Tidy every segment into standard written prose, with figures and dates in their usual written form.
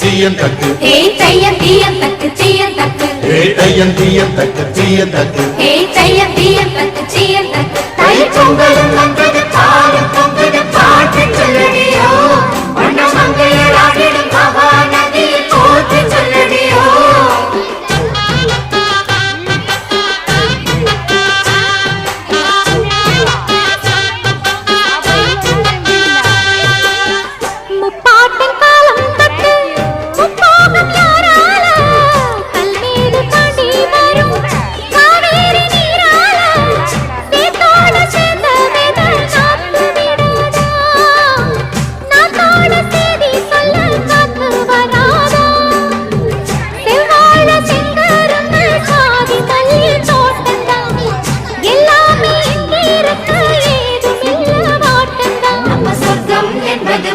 தீயன் தக்கு ஹே தையன் தீயன் தக்கு தீயன் தக்கு ஹே தையன் தீயன் தக்கு தீயன் தக்கு ஹே தையன் தீயன் தக்கு தீயன் தக்கு தை பொங்கலும் வந்தது பாலும் பொங்குது பாட்டு சொல்லடியோ வண்ண மங்கையராடிடும் மகா நதியில் போற்றி சொல்லடியோ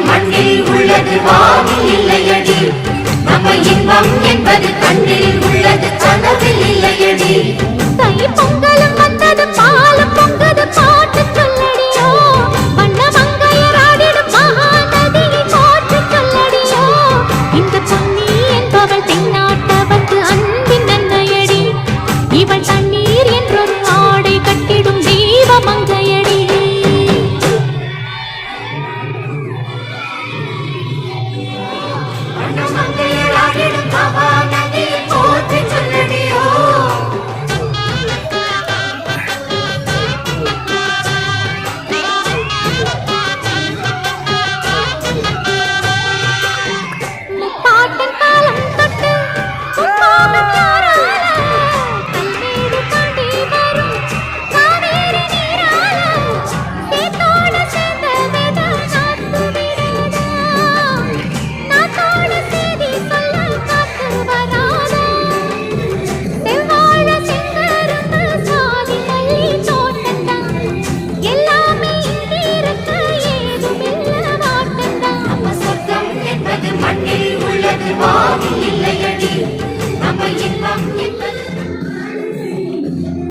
மண்ணில் உள்ளது வானில் இல்லையடி நம்ம இன்பம் என்பது கண்ணில்